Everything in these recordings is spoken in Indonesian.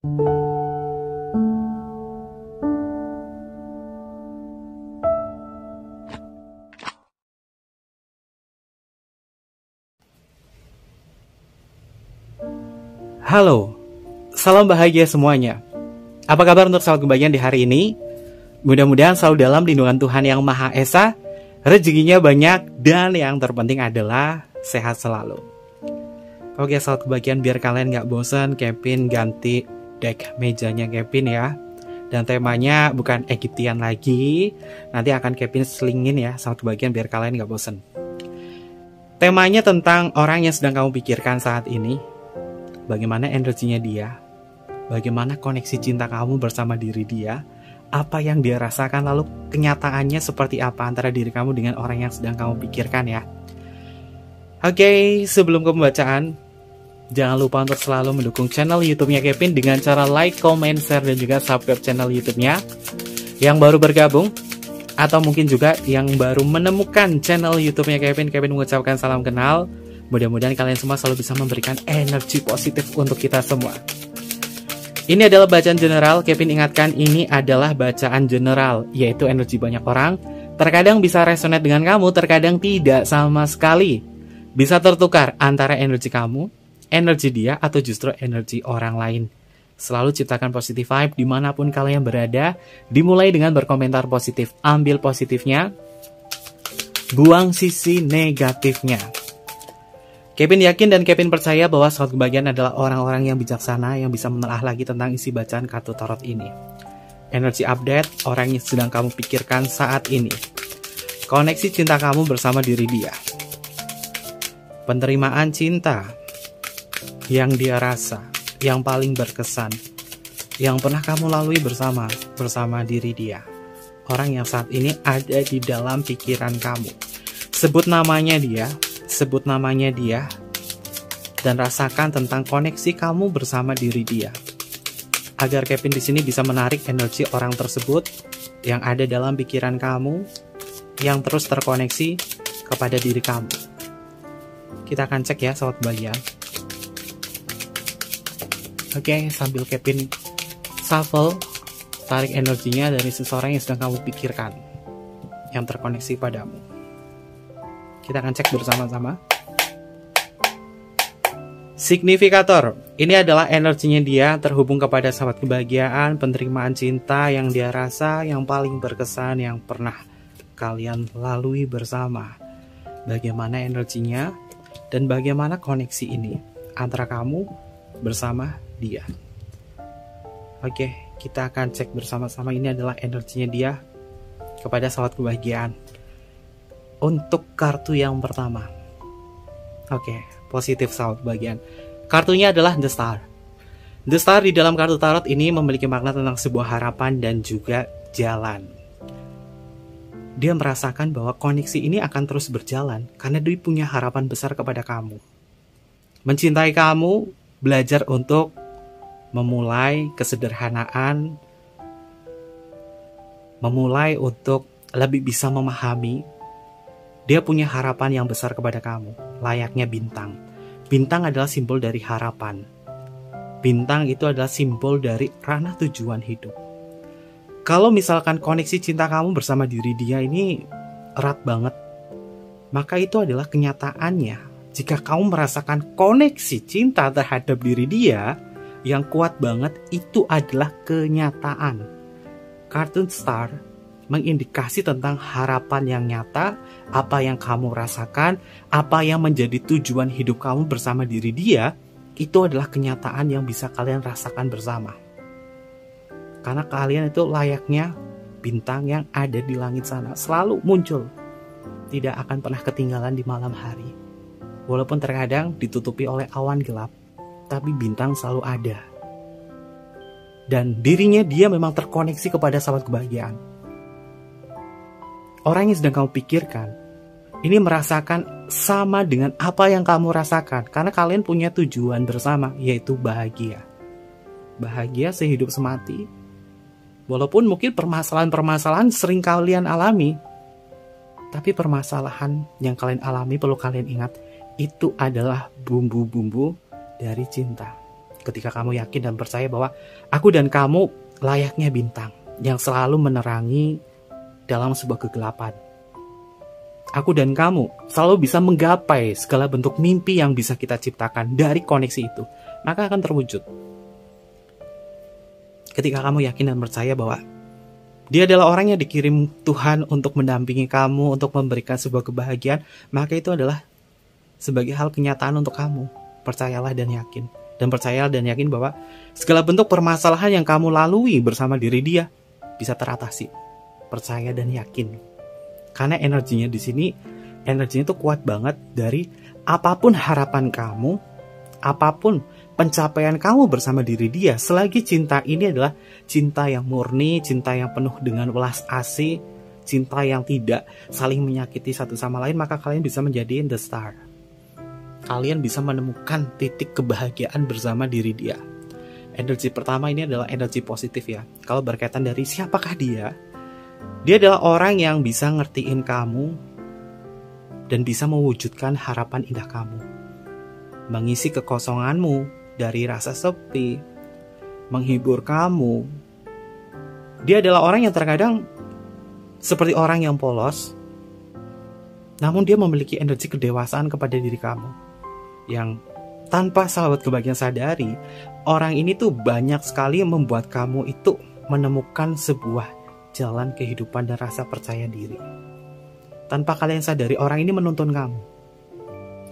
Halo, salam bahagia semuanya. Apa kabar untuk sahabat kebahagiaan di hari ini? Mudah-mudahan selalu dalam lindungan Tuhan Yang Maha Esa, rezekinya banyak, dan yang terpenting adalah sehat selalu. Oke sahabat kebahagiaan, biar kalian gak bosan, Kevin ganti deck mejanya Kevin ya. Dan temanya bukan Egyptian lagi, nanti akan Kevin selingin ya sahabat kebahagiaan biar kalian gak bosan. Temanya tentang orang yang sedang kamu pikirkan saat ini. Bagaimana energinya dia, bagaimana koneksi cinta kamu bersama diri dia, apa yang dia rasakan, lalu kenyataannya seperti apa antara diri kamu dengan orang yang sedang kamu pikirkan ya. Oke, sebelum ke pembacaan, jangan lupa untuk selalu mendukung channel YouTube-nya Kevin dengan cara like, comment, share, dan juga subscribe channel YouTube-nya. Yang baru bergabung, atau mungkin juga yang baru menemukan channel YouTube-nya Kevin mengucapkan salam kenal. Mudah-mudahan kalian semua selalu bisa memberikan energi positif untuk kita semua. Ini adalah bacaan general. Kevin ingatkan ini adalah bacaan general, yaitu energi banyak orang. Terkadang bisa resonate dengan kamu, terkadang tidak sama sekali. Bisa tertukar antara energi kamu, energi dia, atau justru energi orang lain. Selalu ciptakan positive vibe dimanapun kalian berada. Dimulai dengan berkomentar positif. Ambil positifnya, buang sisi negatifnya. Kevin yakin dan Kevin percaya bahwa sahabat kebahagiaan adalah orang-orang yang bijaksana yang bisa menelaah lagi tentang isi bacaan kartu tarot ini. Energi update orang yang sedang kamu pikirkan saat ini. Koneksi cinta kamu bersama diri dia. Penerimaan cinta yang dia rasa, yang paling berkesan, yang pernah kamu lalui bersama diri dia. Orang yang saat ini ada di dalam pikiran kamu. Sebut namanya dia, dan rasakan tentang koneksi kamu bersama diri dia. Agar Kevin di sini bisa menarik energi orang tersebut yang ada dalam pikiran kamu, yang terus terkoneksi kepada diri kamu. Kita akan cek ya sahabat kebahagiaan. Oke, sambil Kevin shuffle, tarik energinya dari seseorang yang sedang kamu pikirkan, yang terkoneksi padamu. Kita akan cek bersama-sama. Signifikator, ini adalah energinya dia terhubung kepada sahabat kebahagiaan, penerimaan cinta yang dia rasa, yang paling berkesan, yang pernah kalian lalui bersama. Bagaimana energinya dan bagaimana koneksi ini antara kamu bersama dia. Oke, kita akan cek bersama-sama. Ini adalah energinya dia kepada sahabat kebahagiaan. Untuk kartu yang pertama, oke, positif sahabat kebahagiaan. Kartunya adalah The Star. The Star di dalam kartu tarot ini memiliki makna tentang sebuah harapan dan juga jalan. Dia merasakan bahwa koneksi ini akan terus berjalan karena dia punya harapan besar kepada kamu. Mencintai kamu, belajar untuk memulai kesederhanaan, memulai untuk lebih bisa memahami. Dia punya harapan yang besar kepada kamu, layaknya bintang. Bintang adalah simbol dari harapan. Bintang itu adalah simbol dari ranah tujuan hidup. Kalau misalkan koneksi cinta kamu bersama diri dia ini erat banget, maka itu adalah kenyataannya. Jika kamu merasakan koneksi cinta terhadap diri dia yang kuat banget, itu adalah kenyataan. Kartu Star mengindikasi tentang harapan yang nyata, apa yang kamu rasakan, apa yang menjadi tujuan hidup kamu bersama diri dia, itu adalah kenyataan yang bisa kalian rasakan bersama. Karena kalian itu layaknya bintang yang ada di langit sana, selalu muncul, tidak akan pernah ketinggalan di malam hari. Walaupun terkadang ditutupi oleh awan gelap, tapi bintang selalu ada. Dan dirinya dia memang terkoneksi kepada sahabat kebahagiaan. Orang yang sedang kamu pikirkan ini merasakan sama dengan apa yang kamu rasakan, karena kalian punya tujuan bersama, yaitu bahagia. Bahagia sehidup semati. Walaupun mungkin permasalahan-permasalahan sering kalian alami, tapi permasalahan yang kalian alami perlu kalian ingat, itu adalah bumbu-bumbu dari cinta. Ketika kamu yakin dan percaya bahwa aku dan kamu layaknya bintang yang selalu menerangi dalam sebuah kegelapan. Aku dan kamu selalu bisa menggapai segala bentuk mimpi yang bisa kita ciptakan dari koneksi itu. Maka akan terwujud. Ketika kamu yakin dan percaya bahwa dia adalah orang yang dikirim Tuhan untuk mendampingi kamu, untuk memberikan sebuah kebahagiaan, maka itu adalah sebagai hal kenyataan untuk kamu. Percayalah dan yakin. Dan percayalah dan yakin bahwa segala bentuk permasalahan yang kamu lalui bersama diri dia bisa teratasi. Percaya dan yakin. Karena energinya di sini, energinya itu kuat banget dari apapun harapan kamu, apapun pencapaian kamu bersama diri dia, selagi cinta ini adalah cinta yang murni, cinta yang penuh dengan welas asih, cinta yang tidak saling menyakiti satu sama lain, maka kalian bisa menjadi the star. Kalian bisa menemukan titik kebahagiaan bersama diri dia. Energi pertama ini adalah energi positif ya. Kalau berkaitan dari siapakah dia? Dia adalah orang yang bisa ngertiin kamu dan bisa mewujudkan harapan indah kamu. Mengisi kekosonganmu dari rasa sepi, menghibur kamu. Dia adalah orang yang terkadang seperti orang yang polos, namun dia memiliki energi kedewasaan kepada diri kamu. Yang tanpa sahabat kebahagiaan sadari, orang ini tuh banyak sekali membuat kamu itu menemukan sebuah jalan kehidupan dan rasa percaya diri. Tanpa kalian sadari, orang ini menuntun kamu.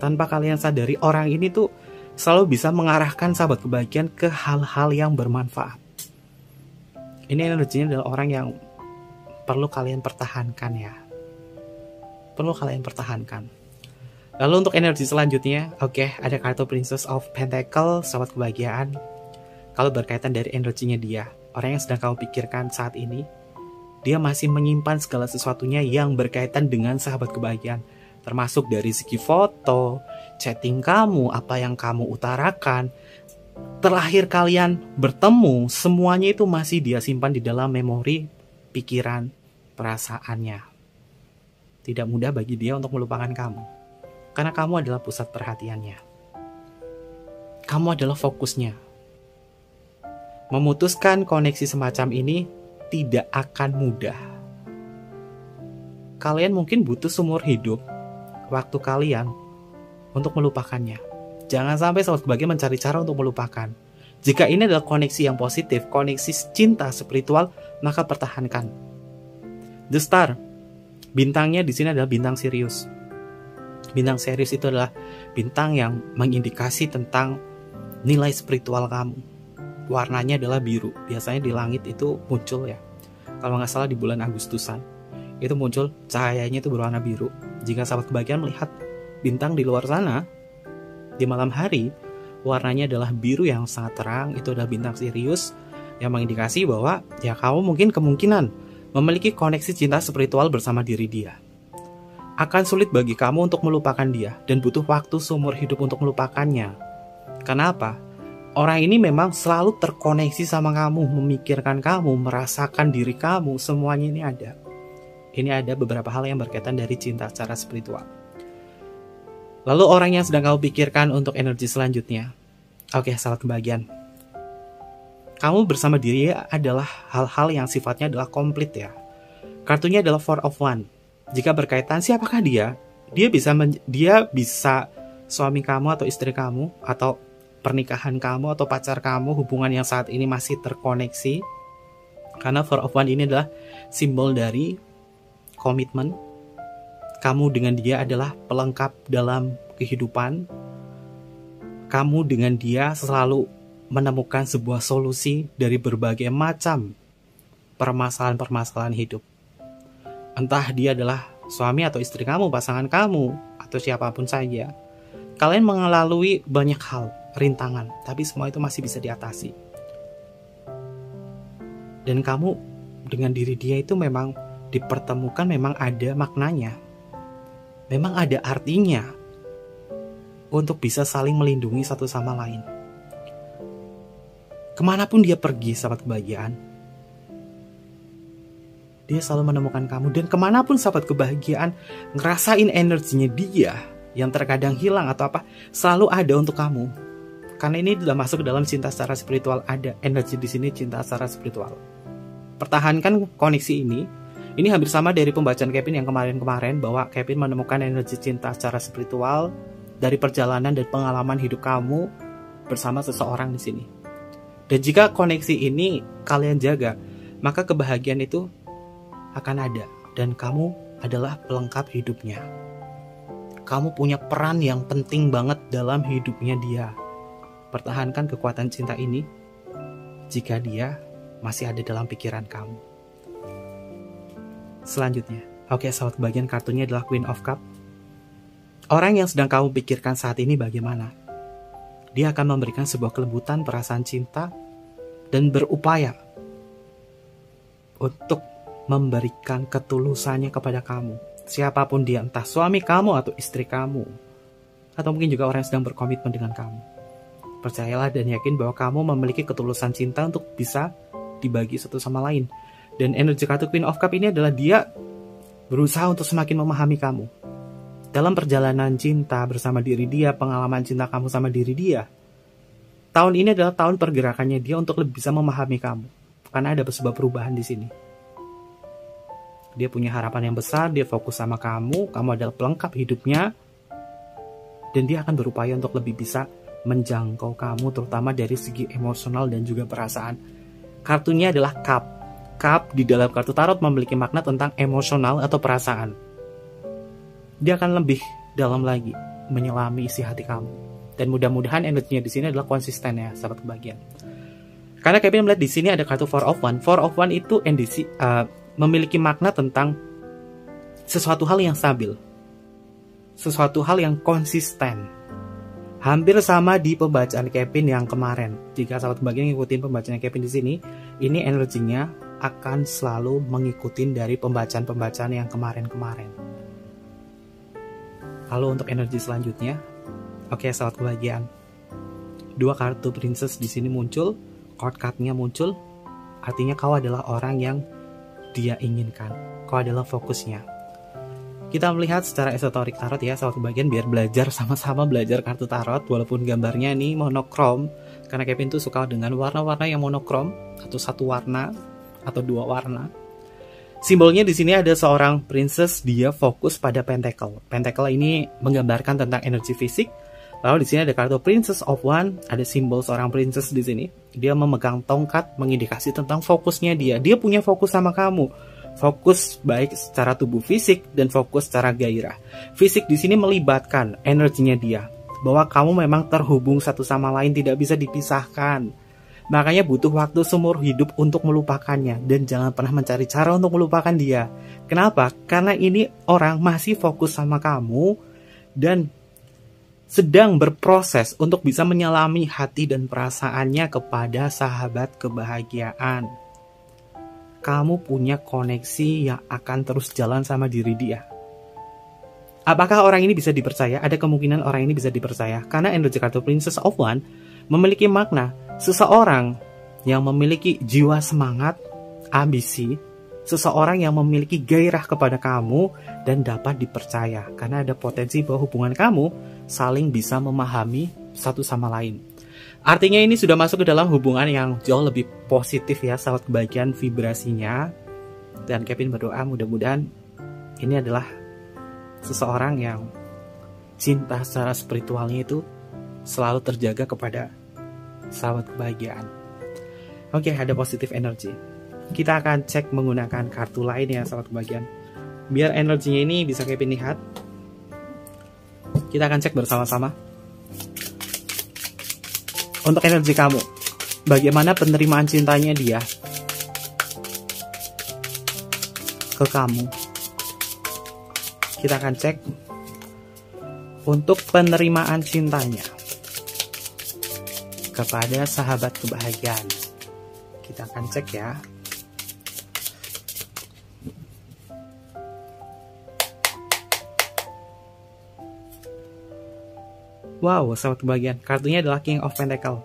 Tanpa kalian sadari, orang ini tuh selalu bisa mengarahkan sahabat kebahagiaan ke hal-hal yang bermanfaat. Ini energinya adalah orang yang perlu kalian pertahankan ya. Perlu kalian pertahankan. Lalu untuk energi selanjutnya, ada kartu Princess of Pentacle, sahabat kebahagiaan. Kalau berkaitan dari energinya dia, orang yang sedang kamu pikirkan saat ini, dia masih menyimpan segala sesuatunya yang berkaitan dengan sahabat kebahagiaan. Termasuk dari segi foto, chatting kamu, apa yang kamu utarakan. Terakhir kalian bertemu, semuanya itu masih dia simpan di dalam memori, pikiran, perasaannya. Tidak mudah bagi dia untuk melupakan kamu. Karena kamu adalah pusat perhatiannya. Kamu adalah fokusnya. Memutuskan koneksi semacam ini tidak akan mudah. Kalian mungkin butuh seumur hidup waktu kalian untuk melupakannya. Jangan sampai sahabat kebahagiaan mencari cara untuk melupakan. Jika ini adalah koneksi yang positif, koneksi cinta spiritual, maka pertahankan. The Star, bintangnya di sini adalah bintang Sirius. Bintang Sirius itu adalah bintang yang mengindikasi tentang nilai spiritual kamu. Warnanya adalah biru. Biasanya di langit itu muncul ya. Kalau nggak salah di bulan Agustusan, itu muncul cahayanya itu berwarna biru. Jika sahabat kebahagiaan melihat bintang di luar sana di malam hari, warnanya adalah biru yang sangat terang. Itu adalah bintang Sirius yang mengindikasi bahwa ya kamu mungkin kemungkinan memiliki koneksi cinta spiritual bersama diri dia. Akan sulit bagi kamu untuk melupakan dia dan butuh waktu seumur hidup untuk melupakannya. Kenapa? Orang ini memang selalu terkoneksi sama kamu, memikirkan kamu, merasakan diri kamu, semuanya ini ada. Ini ada beberapa hal yang berkaitan dari cinta secara spiritual. Lalu orang yang sedang kamu pikirkan untuk energi selanjutnya. Sahabat kebahagiaan. Kamu bersama diri adalah hal-hal yang sifatnya adalah komplit ya. Kartunya adalah Four of Wands. Jika berkaitan siapakah dia? Dia bisa suami kamu atau istri kamu, atau pernikahan kamu atau pacar kamu, hubungan yang saat ini masih terkoneksi. Karena Four of Wands ini adalah simbol dari komitmen. Kamu dengan dia adalah pelengkap dalam kehidupan. Kamu dengan dia selalu menemukan sebuah solusi dari berbagai macam permasalahan-permasalahan hidup. Entah dia adalah suami atau istri kamu, pasangan kamu, atau siapapun saja. Kalian melalui banyak hal, rintangan, tapi semua itu masih bisa diatasi. Dan kamu dengan diri dia itu memang dipertemukan, memang ada maknanya. Memang ada artinya untuk bisa saling melindungi satu sama lain. Kemanapun dia pergi, sahabat kebahagiaan, dia selalu menemukan kamu. Dan kemanapun sahabat kebahagiaan ngerasain energinya dia yang terkadang hilang atau apa, selalu ada untuk kamu. Karena ini sudah masuk ke dalam cinta secara spiritual, ada energi di sini cinta secara spiritual. Pertahankan koneksi ini. Ini hampir sama dari pembacaan Kevin yang kemarin-kemarin, bahwa Kevin menemukan energi cinta secara spiritual dari perjalanan dan pengalaman hidup kamu bersama seseorang di sini. Dan jika koneksi ini kalian jaga, maka kebahagiaan itu akan ada, dan kamu adalah pelengkap hidupnya. Kamu punya peran yang penting banget dalam hidupnya dia. Pertahankan kekuatan cinta ini jika dia masih ada dalam pikiran kamu. Selanjutnya, oke sahabat kebahagiaan, kartunya adalah Queen of Cup. Orang yang sedang kamu pikirkan saat ini bagaimana? Dia akan memberikan sebuah kelembutan, perasaan cinta, dan berupaya untuk memberikan ketulusannya kepada kamu. Siapapun dia, entah suami kamu atau istri kamu, atau mungkin juga orang yang sedang berkomitmen dengan kamu. Percayalah dan yakin bahwa kamu memiliki ketulusan cinta untuk bisa dibagi satu sama lain. Dan energi kartu Queen of Cup ini adalah dia berusaha untuk semakin memahami kamu. Dalam perjalanan cinta bersama diri dia, pengalaman cinta kamu sama diri dia, tahun ini adalah tahun pergerakannya dia untuk lebih bisa memahami kamu. Karena ada sebuah perubahan di sini. Dia punya harapan yang besar, dia fokus sama kamu adalah pelengkap hidupnya, dan dia akan berupaya untuk lebih bisa menjangkau kamu, terutama dari segi emosional dan juga perasaan. Kartunya adalah Cup. Cup di dalam kartu tarot memiliki makna tentang emosional atau perasaan. Dia akan lebih dalam lagi menyelami isi hati kamu. Dan mudah-mudahan energinya di sini adalah konsisten ya, sahabat kebahagiaan. Karena Kevin melihat di sini ada kartu Four of One. Four of One itu memiliki makna tentang sesuatu hal yang stabil, sesuatu hal yang konsisten. Hampir sama di pembacaan Kevin yang kemarin. Jika sahabat kebahagiaan ngikutin pembacaan Kevin di sini, ini energinya akan selalu mengikuti dari pembacaan-pembacaan yang kemarin-kemarin. Lalu untuk energi selanjutnya, oke sahabat kebahagiaan, dua kartu princess di sini muncul, court card-nya muncul, artinya kau adalah orang yang dia inginkan, kau adalah fokusnya. Kita melihat secara esoterik tarot ya sahabat kebahagiaan, biar belajar sama-sama belajar kartu tarot, walaupun gambarnya ini monokrom, karena Kevin tuh suka dengan warna-warna yang monokrom, atau satu warna atau dua warna. Simbolnya di sini ada seorang princess, dia fokus pada pentacle. Pentacle ini menggambarkan tentang energi fisik. Lalu di sini ada kartu Princess of One, ada simbol seorang princess di sini. Dia memegang tongkat, mengindikasi tentang fokusnya dia. Dia punya fokus sama kamu. Fokus baik secara tubuh fisik dan fokus secara gairah. Fisik di sini melibatkan energinya dia, bahwa kamu memang terhubung satu sama lain, tidak bisa dipisahkan. Makanya butuh waktu seumur hidup untuk melupakannya, dan jangan pernah mencari cara untuk melupakan dia. Kenapa? Karena ini orang masih fokus sama kamu dan sedang berproses untuk bisa menyelami hati dan perasaannya kepada sahabat kebahagiaan. Kamu punya koneksi yang akan terus jalan sama diri dia. Apakah orang ini bisa dipercaya? Ada kemungkinan orang ini bisa dipercaya, karena energi kartu Princess of One memiliki makna seseorang yang memiliki jiwa semangat, ambisi, seseorang yang memiliki gairah kepada kamu dan dapat dipercaya, karena ada potensi bahwa hubungan kamu saling bisa memahami satu sama lain. Artinya ini sudah masuk ke dalam hubungan yang jauh lebih positif ya sahabat kebahagiaan vibrasinya. Dan Kevin berdoa mudah-mudahan ini adalah seseorang yang cinta secara spiritualnya itu selalu terjaga kepada sahabat kebahagiaan. Oke, ada positif energi. Kita akan cek menggunakan kartu lain ya sahabat kebahagiaan, biar energinya ini bisa Kevin lihat. Kita akan cek bersama-sama. Untuk energi kamu, bagaimana penerimaan cintanya dia ke kamu? Kita akan cek untuk penerimaan cintanya kepada sahabat kebahagiaan. Kita akan cek ya. Wow, sahabat kebahagiaan, kartunya adalah King of Pentacle.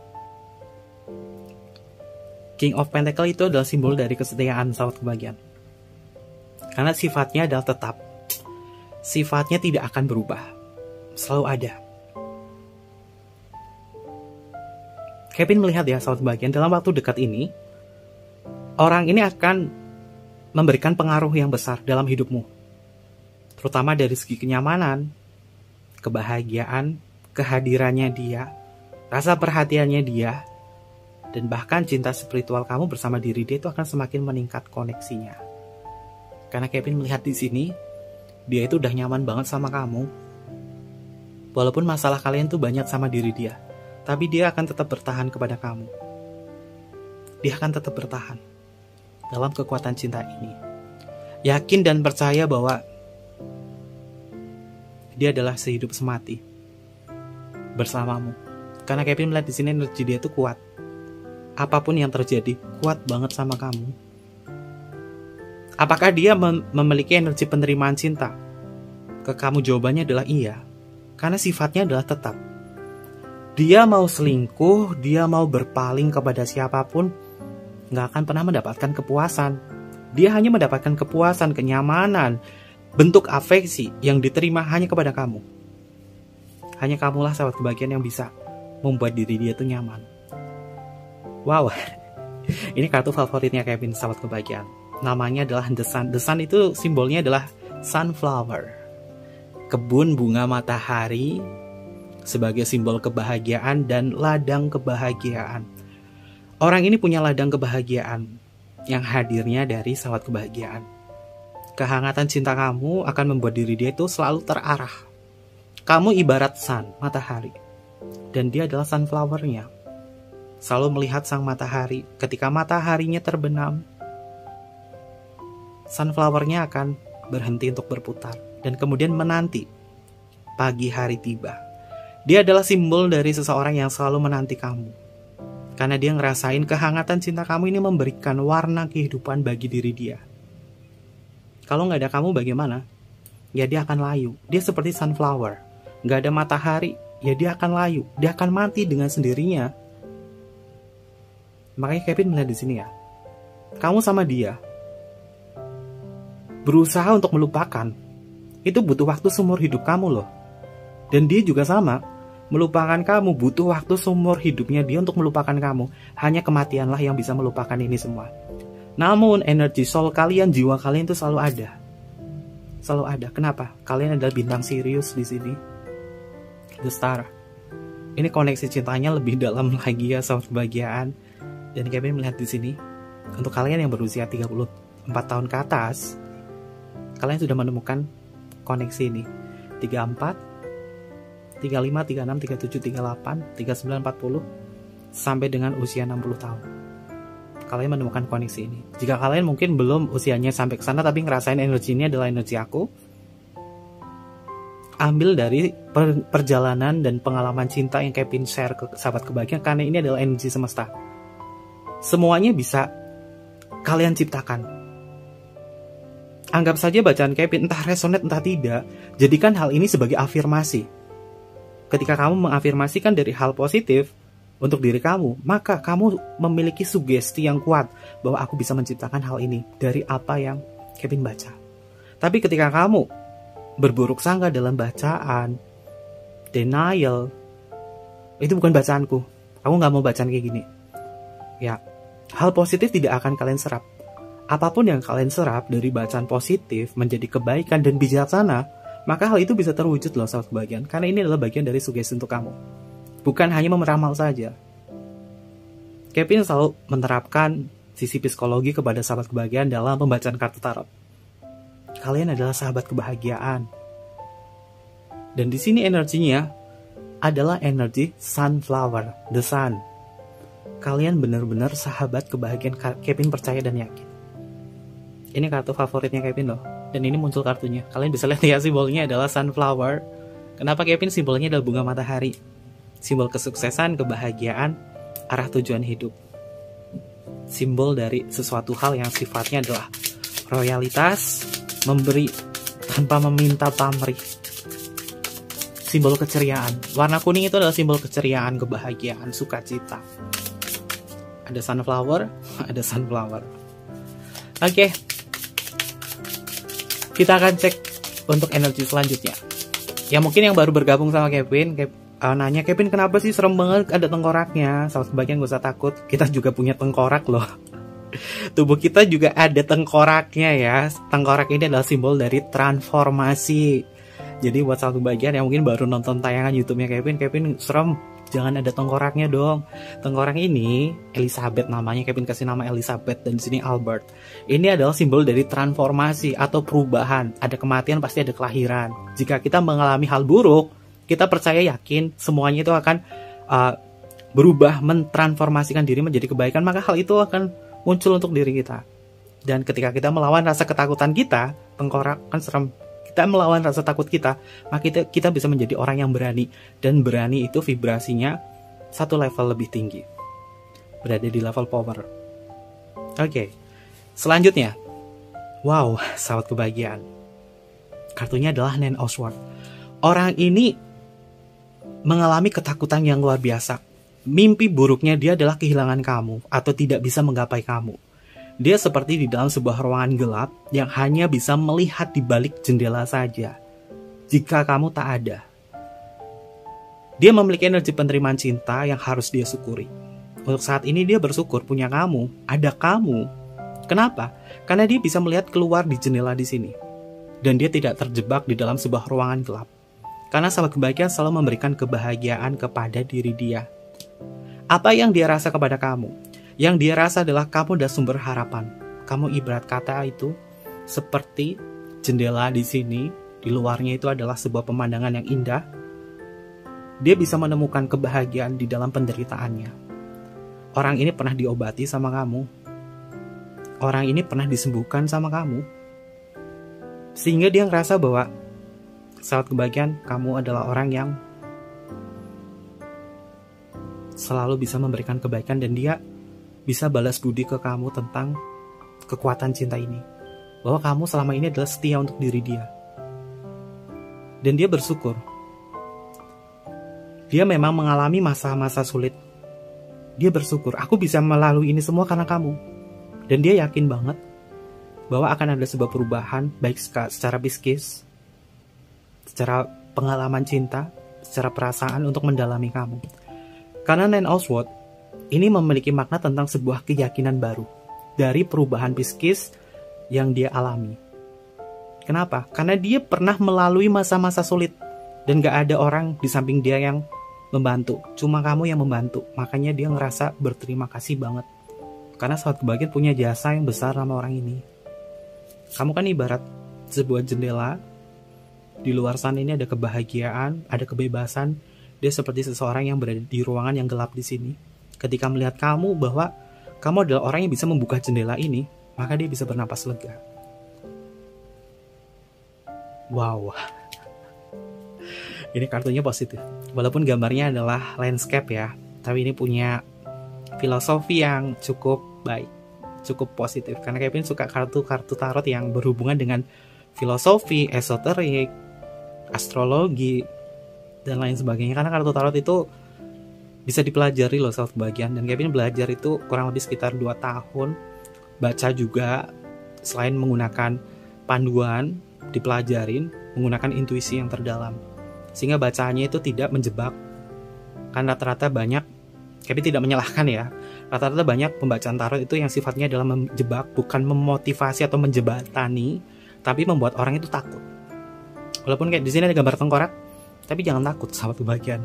King of Pentacle itu adalah simbol dari kesetiaan sahabat kebahagiaan. Karena sifatnya adalah tetap. Sifatnya tidak akan berubah. Selalu ada. Kevin melihat ya sahabat kebahagiaan, dalam waktu dekat ini orang ini akan memberikan pengaruh yang besar dalam hidupmu. Terutama dari segi kenyamanan, kebahagiaan, kehadirannya dia, rasa perhatiannya dia, dan bahkan cinta spiritual kamu bersama diri dia itu akan semakin meningkat koneksinya. Karena Kevin melihat di sini, dia itu udah nyaman banget sama kamu. Walaupun masalah kalian tuh banyak sama diri dia, tapi dia akan tetap bertahan kepada kamu. Dia akan tetap bertahan dalam kekuatan cinta ini. Yakin dan percaya bahwa dia adalah sehidup semati bersamamu. Karena Kevin melihat di sini energi dia itu kuat. Apapun yang terjadi, kuat banget sama kamu. Apakah dia memiliki energi penerimaan cinta? Ke kamu jawabannya adalah iya. Karena sifatnya adalah tetap. Dia mau selingkuh, dia mau berpaling kepada siapapun, nggak akan pernah mendapatkan kepuasan. Dia hanya mendapatkan kepuasan, kenyamanan, bentuk afeksi yang diterima hanya kepada kamu. Hanya kamulah sahabat kebahagiaan yang bisa membuat diri dia itu nyaman. Wow, ini kartu favoritnya Kevin, sahabat kebahagiaan. Namanya adalah The Sun. The Sun itu simbolnya adalah sunflower, kebun bunga matahari, sebagai simbol kebahagiaan dan ladang kebahagiaan. Orang ini punya ladang kebahagiaan yang hadirnya dari sahabat kebahagiaan. Kehangatan cinta kamu akan membuat diri dia itu selalu terarah. Kamu ibarat sun, matahari, dan dia adalah sunflowernya. Selalu melihat sang matahari. Ketika mataharinya terbenam, sunflowernya akan berhenti untuk berputar dan kemudian menanti pagi hari tiba. Dia adalah simbol dari seseorang yang selalu menanti kamu. Karena dia ngerasain kehangatan cinta kamu ini memberikan warna kehidupan bagi diri dia. Kalau nggak ada kamu bagaimana? Ya dia akan layu. Dia seperti sunflower. Nggak ada matahari, ya dia akan layu. Dia akan mati dengan sendirinya. Makanya Kevin melihat di sini ya. Kamu sama dia berusaha untuk melupakan. Itu butuh waktu seumur hidup kamu loh. Dan dia juga sama. Melupakan kamu butuh waktu seumur hidupnya dia untuk melupakan kamu. Hanya kematianlah yang bisa melupakan ini semua. Namun energi soul kalian, jiwa kalian itu selalu ada. Selalu ada. Kenapa? Kalian adalah bintang Sirius di sini. The Star. Ini koneksi cintanya lebih dalam lagi ya, sahabat kebahagiaan. Dan Kevin melihat di sini, untuk kalian yang berusia 34 tahun ke atas, kalian sudah menemukan koneksi ini. 34 35, 36, 37, 38, 39, 40 sampai dengan usia 60 tahun. Kalian menemukan koneksi ini. Jika kalian mungkin belum usianya sampai ke sana tapi ngerasain energi ini adalah energi aku, ambil dari perjalanan dan pengalaman cinta yang Kevin share ke sahabat kebahagiaan, karena ini adalah energi semesta. Semuanya bisa kalian ciptakan. Anggap saja bacaan Kevin entah resonate entah tidak, jadikan hal ini sebagai afirmasi. Ketika kamu mengafirmasikan dari hal positif untuk diri kamu, maka kamu memiliki sugesti yang kuat bahwa aku bisa menciptakan hal ini dari apa yang Kevin baca. Tapi ketika kamu berburuk sangka dalam bacaan, denial, itu bukan bacaanku, aku gak mau bacaan kayak gini. Ya, hal positif tidak akan kalian serap. Apapun yang kalian serap dari bacaan positif menjadi kebaikan dan bijaksana, maka hal itu bisa terwujud loh sahabat kebahagiaan. Karena ini adalah bagian dari sugesti untuk kamu. Bukan hanya meramal saja. Kevin selalu menerapkan sisi psikologi kepada sahabat kebahagiaan dalam pembacaan kartu tarot. Kalian adalah sahabat kebahagiaan. Dan di sini energinya adalah energi sunflower, the sun. Kalian benar-benar sahabat kebahagiaan. Kevin percaya dan yakin. Ini kartu favoritnya Kevin loh. Dan ini muncul kartunya. Kalian bisa lihat ya, simbolnya adalah sunflower. Kenapa Kevin simbolnya adalah bunga matahari? Simbol kesuksesan, kebahagiaan, arah tujuan hidup. Simbol dari sesuatu hal yang sifatnya adalah royalitas, memberi tanpa meminta pamrih. Simbol keceriaan. Warna kuning itu adalah simbol keceriaan, kebahagiaan, sukacita. Ada sunflower, ada sunflower. Oke. Kita akan cek untuk energi selanjutnya. Ya mungkin yang baru bergabung sama Kevin, nanya, Kevin kenapa sih serem banget ada tengkoraknya? Sahabat kebahagiaan gak usah takut, kita juga punya tengkorak loh. Tubuh kita juga ada tengkoraknya ya. Tengkorak ini adalah simbol dari transformasi. Jadi buat sahabat kebahagiaan yang mungkin baru nonton tayangan YouTube-nya Kevin serem, jangan ada tengkoraknya dong. Tengkorak ini Elizabeth namanya, Kevin kasih nama Elizabeth, dan di sini Albert. Ini adalah simbol dari transformasi atau perubahan. Ada kematian pasti ada kelahiran. Jika kita mengalami hal buruk, kita percaya yakin semuanya itu akan berubah, mentransformasikan diri menjadi kebaikan, maka hal itu akan muncul untuk diri kita. Dan ketika kita melawan rasa ketakutan kita, tengkorak kan serem, kita melawan rasa takut kita, maka kita bisa menjadi orang yang berani. Dan berani itu vibrasinya satu level lebih tinggi, berada di level power. Oke, selanjutnya, wow, sahabat kebahagiaan, kartunya adalah Nine of Swords. Orang ini mengalami ketakutan yang luar biasa. Mimpi buruknya dia adalah kehilangan kamu atau tidak bisa menggapai kamu. Dia seperti di dalam sebuah ruangan gelap yang hanya bisa melihat di balik jendela saja. Jika kamu tak ada, dia memiliki energi penerimaan cinta yang harus dia syukuri. Untuk saat ini dia bersyukur punya kamu, ada kamu. Kenapa? Karena dia bisa melihat keluar di jendela di sini. Dan dia tidak terjebak di dalam sebuah ruangan gelap. Karena sahabat kebahagiaan selalu memberikan kebahagiaan kepada diri dia. Apa yang dia rasa kepada kamu? Yang dia rasa adalah kamu adalah sumber harapan. Kamu ibarat kata itu seperti jendela di sini. Di luarnya itu adalah sebuah pemandangan yang indah. Dia bisa menemukan kebahagiaan di dalam penderitaannya. Orang ini pernah diobati sama kamu. Orang ini pernah disembuhkan sama kamu. Sehingga dia ngerasa bahwa sahabat kebahagiaan, kamu adalah orang yang selalu bisa memberikan kebaikan, dan dia bisa balas budi ke kamu tentang kekuatan cinta ini. Bahwa kamu selama ini adalah setia untuk diri dia. Dan dia bersyukur. Dia memang mengalami masa-masa sulit. Dia bersyukur, aku bisa melalui ini semua karena kamu. Dan dia yakin banget bahwa akan ada sebuah perubahan, baik secara psikis, secara pengalaman cinta, secara perasaan untuk mendalami kamu. Karena Nine of Swords ini memiliki makna tentang sebuah keyakinan baru dari perubahan psikis yang dia alami. Kenapa? Karena dia pernah melalui masa-masa sulit dan gak ada orang di samping dia yang membantu, cuma kamu yang membantu. Makanya dia ngerasa berterima kasih banget. Karena sahabat kebahagiaan punya jasa yang besar sama orang ini. Kamu kan ibarat sebuah jendela. Di luar sana ini ada kebahagiaan, ada kebebasan. Dia seperti seseorang yang berada di ruangan yang gelap di sini. Ketika melihat kamu bahwa kamu adalah orang yang bisa membuka jendela ini, maka dia bisa bernapas lega. Wow. Ini kartunya positif. Walaupun gambarnya adalah landscape ya, tapi ini punya filosofi yang cukup baik, cukup positif. Karena Kevin suka kartu-kartu tarot yang berhubungan dengan filosofi, esoterik, astrologi, dan lain sebagainya. Karena kartu tarot itu bisa dipelajari loh sahabat kebahagiaan. Dan Kevin belajar itu kurang lebih sekitar 2 tahun. Baca juga, selain menggunakan panduan, dipelajarin, menggunakan intuisi yang terdalam. Sehingga bacaannya itu tidak menjebak. Kan rata-rata banyak, Kevin tidak menyalahkan ya, rata-rata banyak pembacaan tarot itu yang sifatnya adalah menjebak, bukan memotivasi atau menjebatani, tapi membuat orang itu takut. Walaupun kayak di sini ada gambar tengkorak, tapi jangan takut sahabat kebahagiaan.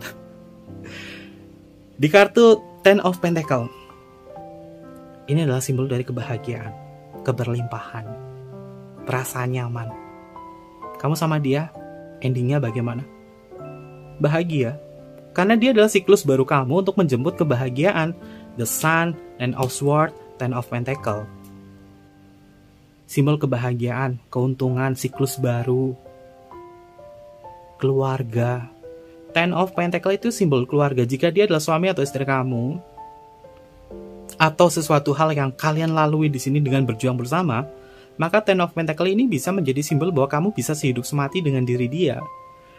Di kartu Ten of Pentacle, ini adalah simbol dari kebahagiaan, keberlimpahan, perasaan nyaman. Kamu sama dia, endingnya bagaimana? Bahagia. Karena dia adalah siklus baru kamu untuk menjemput kebahagiaan. The Sun, Ten of Swords, Ten of Pentacle. Simbol kebahagiaan, keuntungan, siklus baru, keluarga. Ten of Pentacle itu simbol keluarga. Jika dia adalah suami atau istri kamu, atau sesuatu hal yang kalian lalui di sini dengan berjuang bersama, maka Ten of Pentacle ini bisa menjadi simbol bahwa kamu bisa sehidup semati dengan diri dia.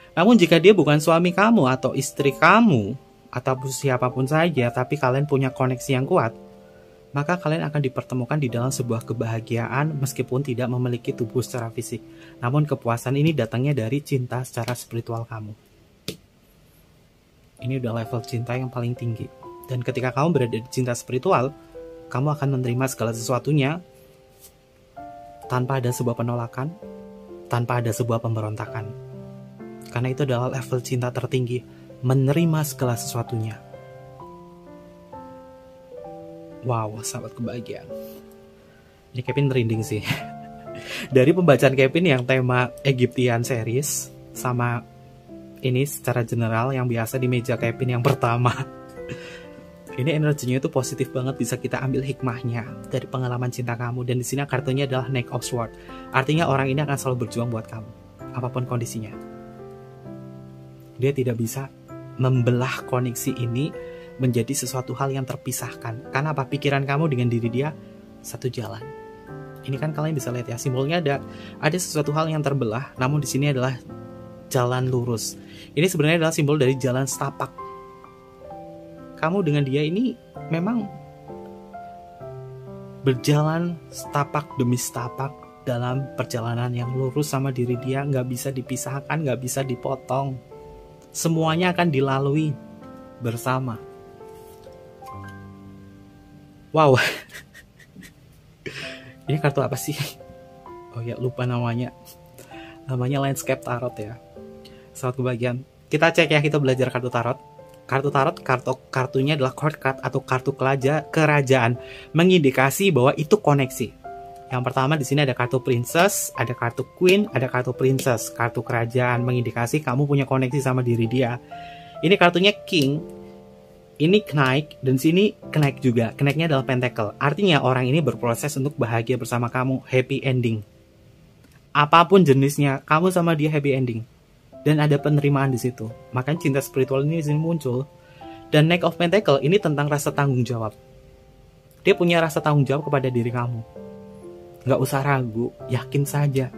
Namun jika dia bukan suami kamu atau istri kamu, atau siapapun saja, tapi kalian punya koneksi yang kuat, maka kalian akan dipertemukan di dalam sebuah kebahagiaan meskipun tidak memiliki tubuh secara fisik. Namun kepuasan ini datangnya dari cinta secara spiritual kamu. Ini udah level cinta yang paling tinggi. Dan ketika kamu berada di cinta spiritual, kamu akan menerima segala sesuatunya tanpa ada sebuah penolakan, tanpa ada sebuah pemberontakan. Karena itu adalah level cinta tertinggi, menerima segala sesuatunya. Wow, sahabat kebahagiaan. Ini Kevin merinding sih. Dari pembacaan Kevin yang tema Egyptian series, sama ini secara general yang biasa di meja Kevin yang pertama. Ini energinya itu positif banget, bisa kita ambil hikmahnya dari pengalaman cinta kamu. Dan di sini kartunya adalah Knight of Swords. Artinya orang ini akan selalu berjuang buat kamu, apapun kondisinya. Dia tidak bisa membelah koneksi ini menjadi sesuatu hal yang terpisahkan. Karena apa? Pikiran kamu dengan diri dia satu jalan. Ini kan kalian bisa lihat ya, simbolnya ada sesuatu hal yang terbelah, namun di sini adalah jalan lurus. Ini sebenarnya adalah simbol dari jalan setapak. Kamu dengan dia ini memang berjalan setapak demi setapak dalam perjalanan yang lurus sama diri dia, nggak bisa dipisahkan, nggak bisa dipotong. Semuanya akan dilalui bersama. Wow. Ini kartu apa sih? Oh ya, lupa namanya. Namanya Landscape Tarot ya. Sahabat kebahagiaan, kita cek ya, kita belajar kartu tarot. Kartu tarot, kartunya adalah court card atau kartu kerajaan, mengindikasi bahwa itu koneksi. Yang pertama di sini ada kartu princess, ada kartu queen, ada kartu princess, kartu kerajaan, mengindikasi kamu punya koneksi sama diri dia. Ini kartunya king. Ini knight, dan sini knight juga. Knightnya adalah pentacle. Artinya orang ini berproses untuk bahagia bersama kamu, happy ending. Apapun jenisnya, kamu sama dia happy ending. Dan ada penerimaan di situ. Makanya cinta spiritual ini di sini muncul. Dan Knight of Pentacle ini tentang rasa tanggung jawab. Dia punya rasa tanggung jawab kepada diri kamu. Nggak usah ragu, yakin saja.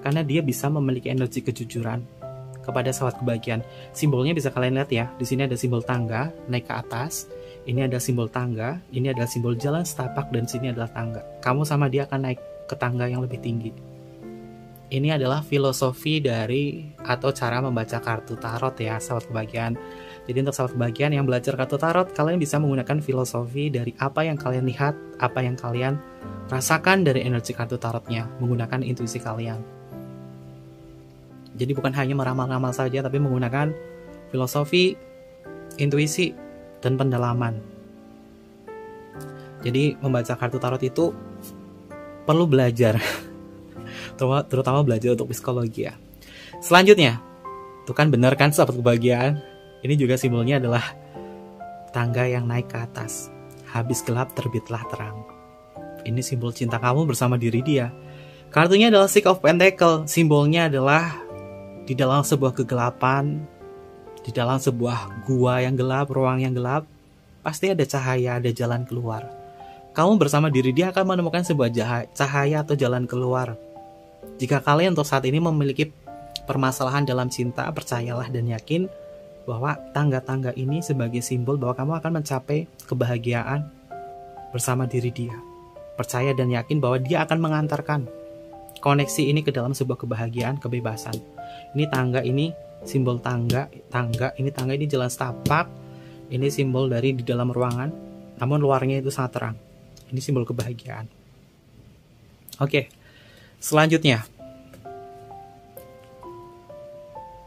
Karena dia bisa memiliki energi kejujuran kepada sahabat kebahagiaan. Simbolnya bisa kalian lihat ya. Di sini ada simbol tangga naik ke atas. Ini ada simbol tangga. Ini adalah simbol jalan setapak, dan sini adalah tangga. Kamu sama dia akan naik ke tangga yang lebih tinggi. Ini adalah filosofi dari atau cara membaca kartu tarot ya, sahabat kebahagiaan. Jadi untuk sahabat kebahagiaan yang belajar kartu tarot, kalian bisa menggunakan filosofi dari apa yang kalian lihat, apa yang kalian rasakan dari energi kartu tarotnya, menggunakan intuisi kalian. Jadi bukan hanya meramal-ramal saja, tapi menggunakan filosofi, intuisi, dan pendalaman. Jadi membaca kartu tarot itu perlu belajar. Terutama belajar untuk psikologi ya. Selanjutnya, tuh kan benar kan sahabat kebahagiaan? Ini juga simbolnya adalah tangga yang naik ke atas. Habis gelap terbitlah terang. Ini simbol cinta kamu bersama diri dia. Kartunya adalah Six of Pentacle. Simbolnya adalah di dalam sebuah kegelapan, di dalam sebuah gua yang gelap, ruang yang gelap, pasti ada cahaya, ada jalan keluar. Kamu bersama diri dia akan menemukan sebuah cahaya atau jalan keluar. Jika kalian untuk saat ini memiliki permasalahan dalam cinta, percayalah dan yakin bahwa tangga-tangga ini sebagai simbol bahwa kamu akan mencapai kebahagiaan bersama diri dia. Percaya dan yakin bahwa dia akan mengantarkan koneksi ini ke dalam sebuah kebahagiaan, kebebasan. Ini tangga, ini simbol tangga, ini jalan setapak, ini simbol dari di dalam ruangan, namun luarnya itu sangat terang. Ini simbol kebahagiaan. Oke, selanjutnya.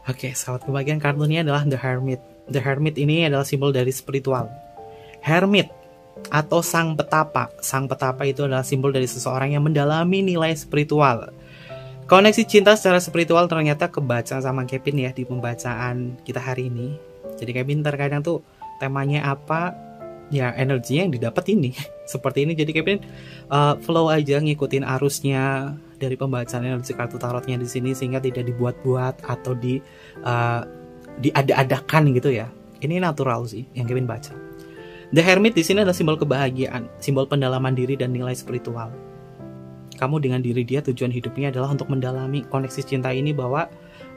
Oke, sahabat kebahagiaan, kartunya adalah The Hermit. The Hermit ini adalah simbol dari spiritual. Hermit atau sang petapa. Sang petapa itu adalah simbol dari seseorang yang mendalami nilai spiritual. Koneksi cinta secara spiritual ternyata kebaca sama Kevin ya di pembacaan kita hari ini. Jadi Kevin terkadang tuh temanya apa, ya energinya yang didapat ini. Seperti ini, jadi Kevin flow aja ngikutin arusnya dari pembacaan energi kartu tarotnya di sini, sehingga tidak dibuat-buat atau diada-adakan gitu ya. Ini natural sih yang Kevin baca. The Hermit di sini adalah simbol kebahagiaan, simbol pendalaman diri dan nilai spiritual. Kamu dengan diri dia, tujuan hidupnya adalah untuk mendalami koneksi cinta ini, bahwa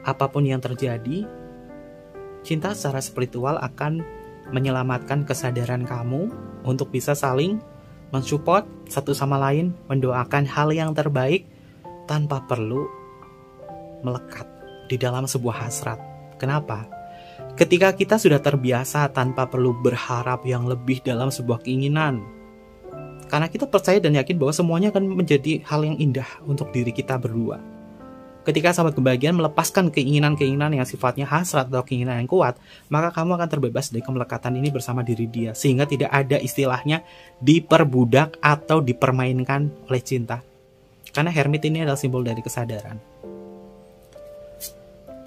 apapun yang terjadi, cinta secara spiritual akan menyelamatkan kesadaran kamu untuk bisa saling mensupport satu sama lain, mendoakan hal yang terbaik tanpa perlu melekat di dalam sebuah hasrat. Kenapa? Ketika kita sudah terbiasa tanpa perlu berharap yang lebih dalam sebuah keinginan, karena kita percaya dan yakin bahwa semuanya akan menjadi hal yang indah untuk diri kita berdua. Ketika sahabat kebahagiaan melepaskan keinginan-keinginan yang sifatnya hasrat atau keinginan yang kuat, maka kamu akan terbebas dari kemelekatan ini bersama diri dia, sehingga tidak ada istilahnya diperbudak atau dipermainkan oleh cinta. Karena hermit ini adalah simbol dari kesadaran.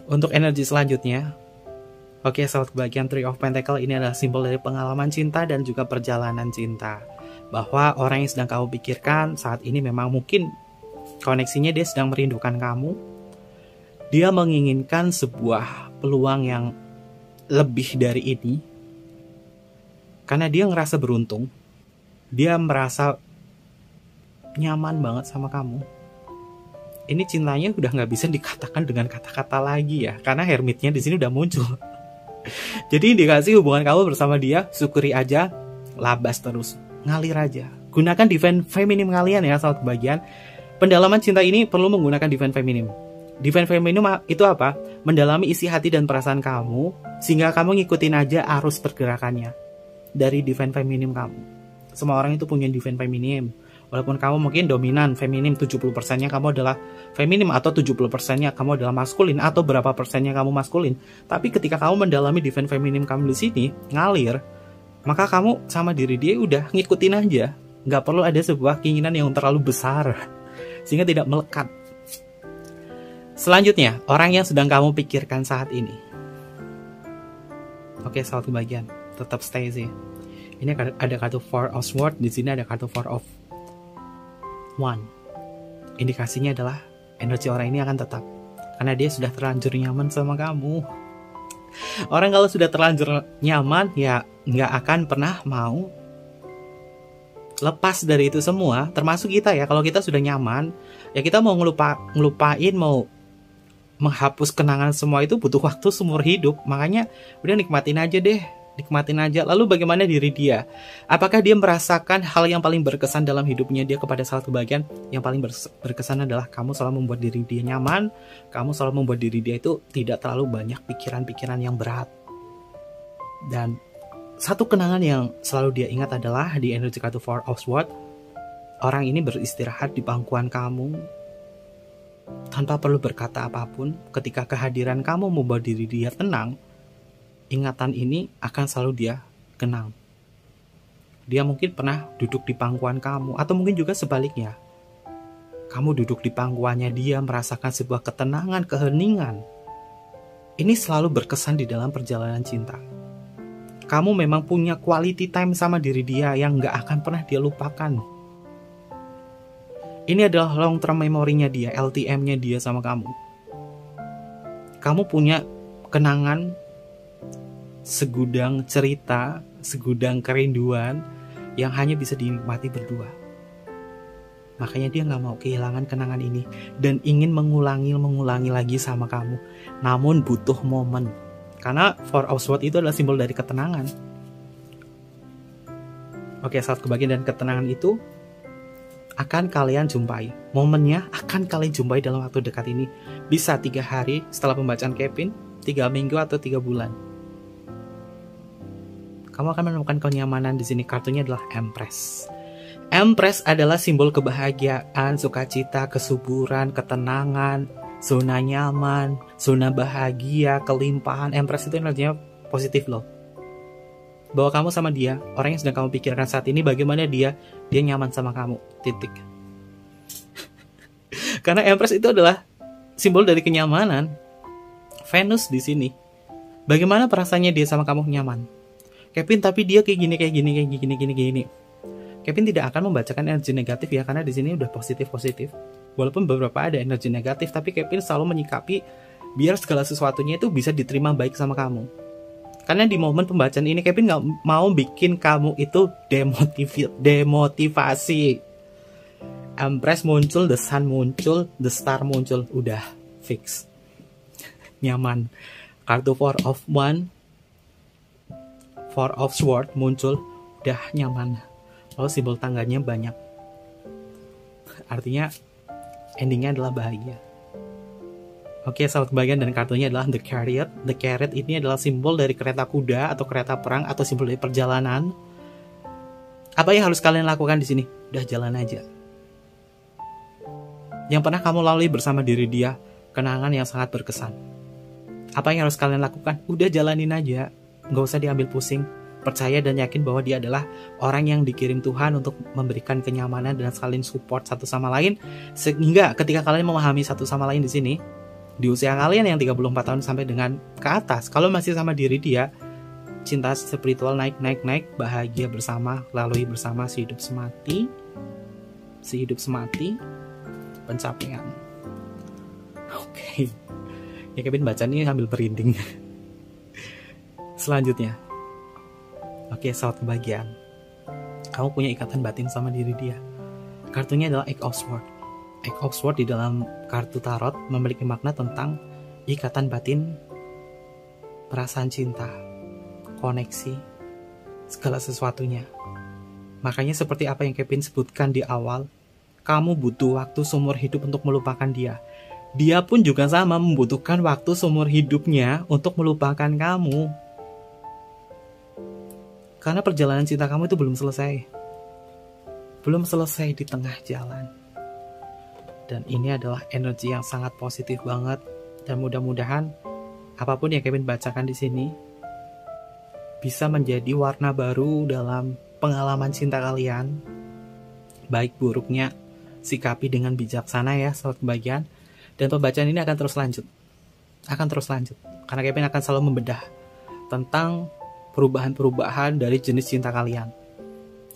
Untuk energi selanjutnya, oke, sahabat kebahagiaan, Three of Pentacle ini adalah simbol dari pengalaman cinta dan juga perjalanan cinta. Bahwa orang yang sedang kamu pikirkan saat ini memang mungkin koneksinya dia sedang merindukan kamu. Dia menginginkan sebuah peluang yang lebih dari ini. Karena dia ngerasa beruntung. Dia merasa nyaman banget sama kamu. Ini cintanya udah nggak bisa dikatakan dengan kata-kata lagi ya. Karena hermitnya di sini udah muncul. Jadi indikasi hubungan kamu bersama dia, syukuri aja, labas terus, ngalir aja. Gunakan divine feminim kalian ya, sahabat kebahagiaan. Pendalaman cinta ini perlu menggunakan divine feminim. Divine feminim itu apa? Mendalami isi hati dan perasaan kamu, sehingga kamu ngikutin aja arus pergerakannya dari divine feminim kamu. Semua orang itu punya divine feminim. Walaupun kamu mungkin dominan feminim, 70%-nya kamu adalah feminim, atau 70%-nya kamu adalah maskulin, atau berapa persennya kamu maskulin. Tapi ketika kamu mendalami divine feminim kamu di sini, ngalir, maka kamu sama diri dia udah ngikutin aja. Nggak perlu ada sebuah keinginan yang terlalu besar, sehingga tidak melekat. Selanjutnya, orang yang sedang kamu pikirkan saat ini. Oke, sahabat kebahagiaan, tetap stay sih. Ini ada kartu Four of Swords, di sini ada kartu Four of One. Indikasinya adalah energi orang ini akan tetap, karena dia sudah terlanjur nyaman sama kamu. Orang kalau sudah terlanjur nyaman, ya nggak akan pernah mau lepas dari itu semua. Termasuk kita ya, kalau kita sudah nyaman, ya kita mau ngelupain, mau menghapus kenangan semua itu butuh waktu seumur hidup. Makanya udah nikmatin aja deh, nikmatin aja. Lalu bagaimana diri dia? Apakah dia merasakan hal yang paling berkesan dalam hidupnya dia kepada sahabat kebahagiaan? Yang paling berkesan adalah kamu selalu membuat diri dia nyaman, kamu selalu membuat diri dia itu tidak terlalu banyak pikiran-pikiran yang berat. Dan satu kenangan yang selalu dia ingat adalah di energi kartu Four of Swords. Orang ini beristirahat di pangkuan kamu tanpa perlu berkata apapun. Ketika kehadiran kamu membuat diri dia tenang, ingatan ini akan selalu dia kenang. Dia mungkin pernah duduk di pangkuan kamu, atau mungkin juga sebaliknya. Kamu duduk di pangkuannya dia, merasakan sebuah ketenangan, keheningan. Ini selalu berkesan di dalam perjalanan cinta. Kamu memang punya quality time sama diri dia yang gak akan pernah dia lupakan. Ini adalah long term memorinya dia, LTM-nya dia sama kamu. Kamu punya kenangan, segudang cerita, segudang kerinduan yang hanya bisa dinikmati berdua. Makanya dia gak mau kehilangan kenangan ini dan ingin mengulangi lagi sama kamu. Namun butuh momen. Karena Four of Swords itu adalah simbol dari ketenangan. Oke, saat kebahagiaan dan ketenangan itu akan kalian jumpai. Momennya akan kalian jumpai dalam waktu dekat ini. Bisa 3 hari setelah pembacaan Kevin, 3 minggu atau 3 bulan. Kamu akan menemukan kenyamanan di sini. Kartunya adalah Empress. Empress adalah simbol kebahagiaan, sukacita, kesuburan, ketenangan, zona nyaman, zona bahagia, kelimpahan. Empress itu energinya positif loh. Bahwa kamu sama dia, orang yang sedang kamu pikirkan saat ini, bagaimana dia nyaman sama kamu. Titik. Karena Empress itu adalah simbol dari kenyamanan. Venus di sini. Bagaimana perasaannya dia sama kamu nyaman? Kevin, tapi dia kayak gini. Kevin tidak akan membacakan energi negatif ya, karena di sini udah positif. Walaupun beberapa ada energi negatif, tapi Kevin selalu menyikapi biar segala sesuatunya itu bisa diterima baik sama kamu. Karena di momen pembacaan ini Kevin gak mau bikin kamu itu demotivasi. Empress muncul, the sun muncul, the star muncul, udah fix. Nyaman. Kartu Four of Swords muncul, udah nyaman. Lalu simbol tangganya banyak. Artinya endingnya adalah bahagia. Oke, sahabat kebahagiaan, dan kartunya adalah The Chariot. The Chariot ini adalah simbol dari kereta kuda atau kereta perang atau simbol dari perjalanan. Apa yang harus kalian lakukan di sini? Udah jalan aja. Yang pernah kamu lalui bersama diri dia, kenangan yang sangat berkesan. Apa yang harus kalian lakukan? Udah jalanin aja. Nggak usah diambil pusing. Percaya dan yakin bahwa dia adalah orang yang dikirim Tuhan untuk memberikan kenyamanan dan saling support satu sama lain. Sehingga ketika kalian memahami satu sama lain di sini, di usia kalian yang 34 tahun sampai dengan ke atas, kalau masih sama diri dia, cinta spiritual naik, bahagia bersama, lalui bersama, sehidup semati, pencapaian. Oke. Ya Kevin baca ini sambil berinding. Selanjutnya. Oke, sahabat kebahagiaan. Kamu punya ikatan batin sama diri dia. Kartunya adalah Eight of Swords. Eight of Swords di dalam kartu tarot memiliki makna tentang ikatan batin, perasaan cinta, koneksi, segala sesuatunya. Makanya seperti apa yang Kevin sebutkan di awal, kamu butuh waktu seumur hidup untuk melupakan dia. Dia pun juga sama membutuhkan waktu seumur hidupnya untuk melupakan kamu. Karena perjalanan cinta kamu itu belum selesai. Belum selesai di tengah jalan. Dan ini adalah energi yang sangat positif banget. Dan mudah-mudahan apapun yang Kevin bacakan di sini bisa menjadi warna baru dalam pengalaman cinta kalian. Baik buruknya sikapi dengan bijaksana ya, sahabat kebahagiaan. Dan pembacaan ini akan terus lanjut. Karena Kevin akan selalu membedah tentang perubahan-perubahan dari jenis cinta kalian.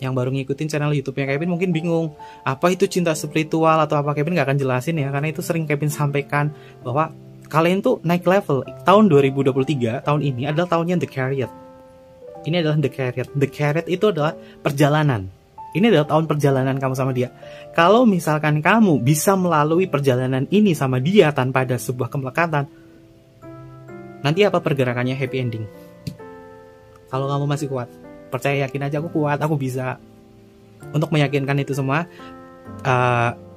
Yang baru ngikutin channel YouTube-nya Kevin mungkin bingung, apa itu cinta spiritual atau apa, Kevin gak akan jelasin ya, karena itu sering Kevin sampaikan bahwa kalian tuh naik level. Tahun 2023, tahun ini adalah tahunnya The Chariot. Ini adalah The Chariot. The Chariot itu adalah perjalanan. Ini adalah tahun perjalanan kamu sama dia. Kalau misalkan kamu bisa melalui perjalanan ini sama dia tanpa ada sebuah kemelekatan, nanti apa pergerakannya? Happy ending. Kalau kamu masih kuat, percaya, yakin aja, aku kuat, aku bisa. Untuk meyakinkan itu semua,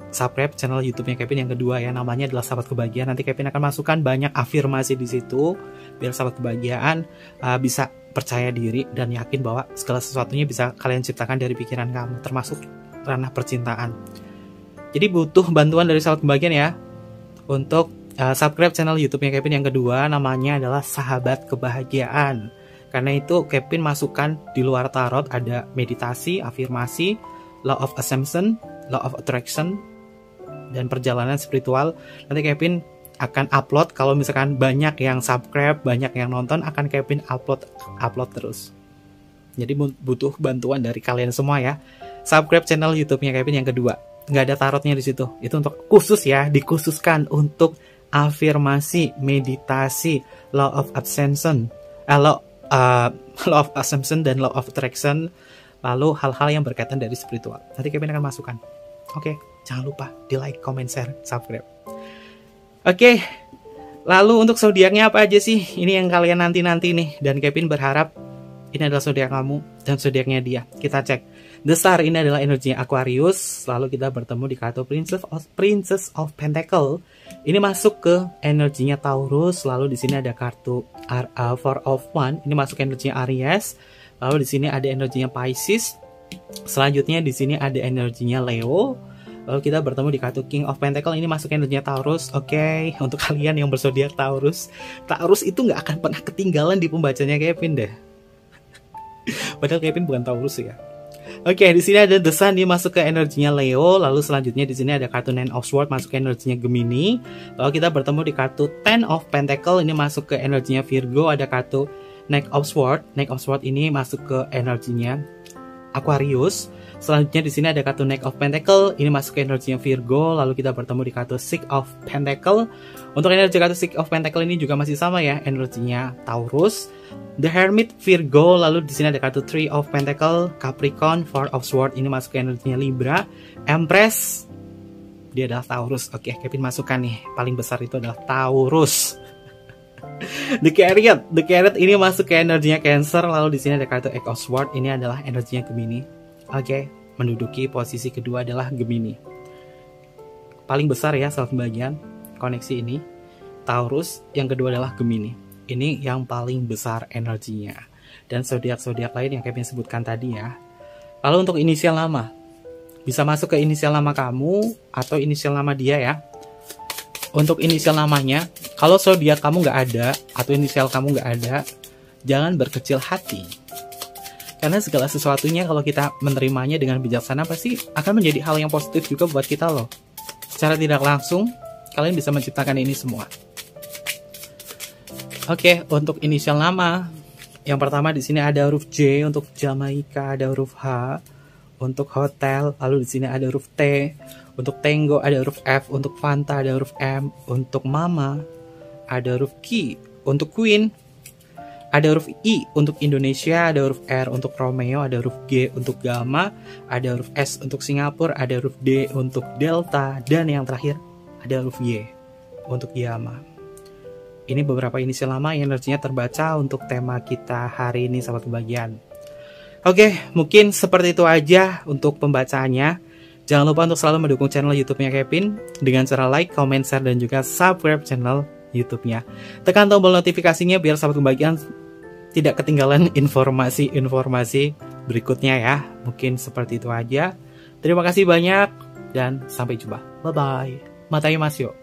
subscribe channel YouTube-nya Kevin yang kedua ya, namanya adalah Sahabat Kebahagiaan. Nanti Kevin akan masukkan banyak afirmasi di situ biar sahabat kebahagiaan bisa percaya diri dan yakin bahwa segala sesuatunya bisa kalian ciptakan dari pikiran kamu, termasuk ranah percintaan. Jadi butuh bantuan dari sahabat kebahagiaan ya untuk subscribe channel YouTube-nya Kevin yang kedua, namanya adalah Sahabat Kebahagiaan. Karena itu Kevin masukkan di luar tarot ada meditasi, afirmasi, law of assumption, law of attraction, dan perjalanan spiritual. Nanti Kevin akan upload, kalau misalkan banyak yang subscribe, banyak yang nonton, akan Kevin upload terus. Jadi butuh bantuan dari kalian semua ya. Subscribe channel YouTube-nya Kevin yang kedua. Nggak ada tarotnya di situ. Itu untuk khusus ya, dikhususkan untuk afirmasi, meditasi, law of assumption, law of assumption dan law of attraction, lalu hal-hal yang berkaitan dari spiritual. Nanti Kevin akan masukkan. Oke, jangan lupa di like, comment, share, subscribe. Oke, lalu untuk zodiaknya apa aja sih? Ini yang kalian nanti-nanti nih. Dan Kevin berharap ini adalah zodiak kamu dan zodiaknya dia. Kita cek. The Star ini adalah energinya Aquarius. Lalu kita bertemu di kartu Princess of Pentacle. Ini masuk ke energinya Taurus. Lalu di sini ada kartu Four of Wands. Ini masuk ke energinya Aries. Lalu di sini ada energinya Pisces. Selanjutnya di sini ada energinya Leo. Lalu kita bertemu di kartu King of Pentacle. Ini masuk ke energinya Taurus. Oke, untuk kalian yang berzodiak Taurus, Taurus itu nggak akan pernah ketinggalan di pembacanya Kevin deh. Padahal Kevin bukan Taurus ya. Oke, di sini ada The Sun, dia masuk ke energinya Leo. Lalu selanjutnya di sini ada kartu Nine of Swords masuk ke energinya Gemini. Lalu kita bertemu di kartu Ten of Pentacle, ini masuk ke energinya Virgo. Ada kartu Knight of Swords. Knight of Swords ini masuk ke energinya Aquarius. Selanjutnya di sini ada kartu Knight of Pentacle, ini masuk ke energinya Virgo. Lalu kita bertemu di kartu Six of Pentacle. Untuk energi kartu Six of Pentacle ini juga masih sama ya, energinya Taurus. The Hermit Virgo. Lalu di sini ada kartu Three of Pentacle, Capricorn. Four of Swords ini masuk ke energinya Libra. Empress, dia adalah Taurus. Oke, Kevin masukkan nih, paling besar itu adalah Taurus. The Chariot ini masuk ke energinya Cancer. Lalu di sini ada kartu Eight of Swords, ini adalah energinya Gemini. Oke, menduduki posisi kedua adalah Gemini. Paling besar ya sahabat kebahagiaan koneksi ini. Taurus, yang kedua adalah Gemini. Ini yang paling besar energinya. Dan zodiak-zodiak lain yang Kevin sebutkan tadi ya. Lalu untuk inisial nama, bisa masuk ke inisial nama kamu atau inisial nama dia ya. Untuk inisial namanya, kalau zodiak kamu nggak ada atau inisial kamu nggak ada, jangan berkecil hati. Karena segala sesuatunya kalau kita menerimanya dengan bijaksana pasti akan menjadi hal yang positif juga buat kita loh. Secara tidak langsung, kalian bisa menciptakan ini semua. Oke, untuk inisial nama, yang pertama di sini ada huruf J untuk Jamaika, ada huruf H untuk hotel, lalu di sini ada huruf T untuk Tango, ada huruf F untuk Fanta, ada huruf M untuk Mama, ada huruf Q untuk Queen, ada huruf I untuk Indonesia, ada huruf R untuk Romeo, ada huruf G untuk Gamma, ada huruf S untuk Singapura, ada huruf D untuk Delta, dan yang terakhir ada huruf Y untuk Yama. Ini beberapa inisial nama yang energinya terbaca untuk tema kita hari ini, sahabat kebahagiaan. Oke, mungkin seperti itu aja untuk pembacaannya. Jangan lupa untuk selalu mendukung channel YouTube-nya Kevin dengan cara like, comment, share, dan juga subscribe channel YouTube-nya. Tekan tombol notifikasinya biar sahabat kebahagiaan tidak ketinggalan informasi-informasi berikutnya ya. Mungkin seperti itu aja. Terima kasih banyak dan sampai jumpa. Bye-bye. Matai Masyo.